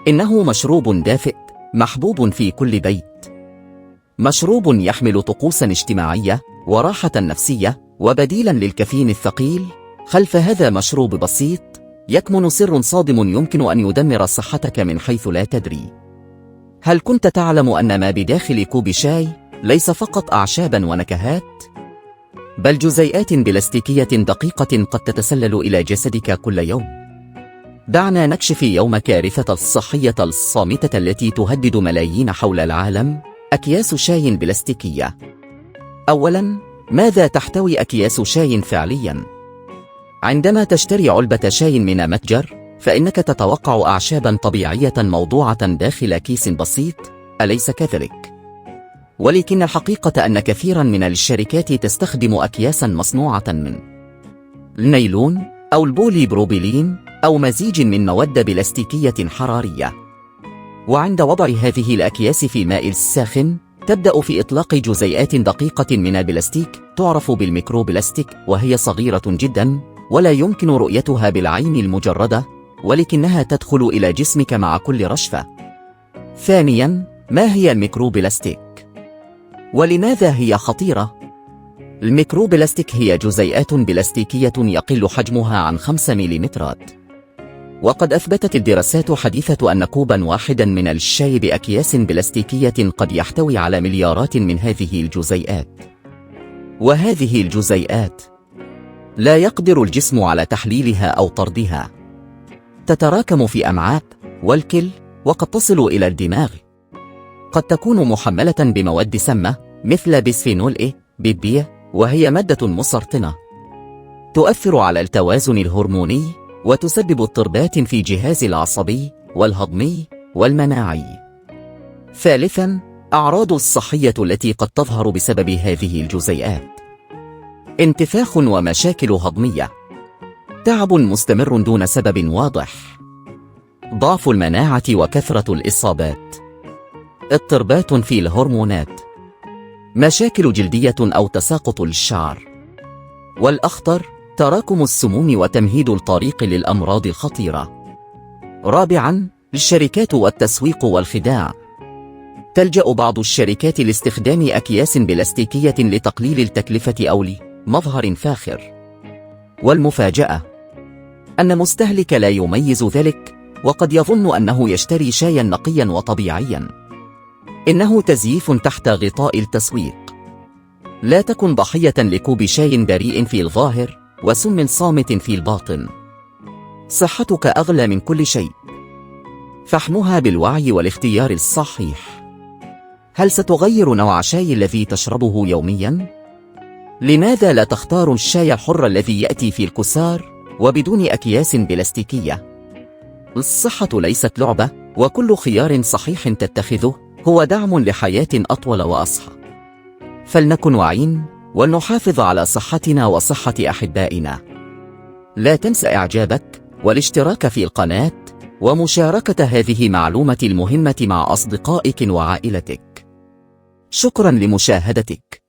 إنه مشروب دافئ محبوب في كل بيت، مشروب يحمل طقوسا اجتماعية وراحة نفسية وبديلا للكافيين الثقيل. خلف هذا مشروب بسيط يكمن سر صادم يمكن أن يدمر صحتك من حيث لا تدري. هل كنت تعلم أن ما بداخل كوب شاي ليس فقط أعشابا ونكهات، بل جزيئات بلاستيكية دقيقة قد تتسلل إلى جسدك كل يوم؟ دعنا نكشف يوم كارثة الصحية الصامتة التي تهدد ملايين حول العالم. أكياس شاي بلاستيكية. أولاً، ماذا تحتوي أكياس شاي فعلياً؟ عندما تشتري علبة شاي من متجر، فإنك تتوقع أعشاباً طبيعية موضوعة داخل كيس بسيط، أليس كذلك؟ ولكن الحقيقة أن كثيراً من الشركات تستخدم أكياساً مصنوعة من النيلون أو البولي بروبيلين أو مزيج من مواد بلاستيكية حرارية. وعند وضع هذه الأكياس في الماء الساخن، تبدأ في إطلاق جزيئات دقيقة من البلاستيك تعرف بالميكروبلاستيك، وهي صغيرة جدا ولا يمكن رؤيتها بالعين المجردة، ولكنها تدخل إلى جسمك مع كل رشفة. ثانيا، ما هي الميكروبلاستيك؟ ولماذا هي خطيرة؟ الميكروبلاستيك هي جزيئات بلاستيكية يقل حجمها عن 5 مليمترات. وقد أثبتت الدراسات الحديثة أن كوباً واحداً من الشاي بأكياس بلاستيكية قد يحتوي على مليارات من هذه الجزيئات. وهذه الجزيئات لا يقدر الجسم على تحليلها أو طردها. تتراكم في أمعاء والكلى وقد تصل إلى الدماغ. قد تكون محملة بمواد سامة مثل بسفينول A B، وهي مادة مسرطنة تؤثر على التوازن الهرموني وتسبب اضطرابات في الجهاز العصبي والهضمي والمناعي. ثالثاً، أعراض الصحية التي قد تظهر بسبب هذه الجزيئات: انتفاخ ومشاكل هضمية، تعب مستمر دون سبب واضح، ضعف المناعة وكثرة الإصابات، اضطرابات في الهرمونات، مشاكل جلدية أو تساقط الشعر، والأخطر تراكم السموم وتمهيد الطريق للأمراض الخطيرة. رابعاً، الشركات والتسويق والخداع. تلجأ بعض الشركات لاستخدام أكياس بلاستيكية لتقليل التكلفة أو لمظهر فاخر. والمفاجأة أن المستهلك لا يميز ذلك، وقد يظن أنه يشتري شاياً نقياً وطبيعياً. إنه تزييف تحت غطاء التسويق. لا تكن ضحية لكوب شاي بريء في الظاهر وسم صامت في الباطن. صحتك أغلى من كل شيء، فاحمها بالوعي والاختيار الصحيح. هل ستغير نوع الشاي الذي تشربه يومياً؟ لماذا لا تختار الشاي الحر الذي يأتي في الكسار وبدون أكياس بلاستيكية؟ الصحة ليست لعبة، وكل خيار صحيح تتخذه هو دعم لحياة أطول وأصحى. فلنكن واعين ولنحافظ على صحتنا وصحة أحبائنا. لا تنسى إعجابك والاشتراك في القناة ومشاركة هذه المعلومة المهمة مع أصدقائك وعائلتك. شكرا لمشاهدتك.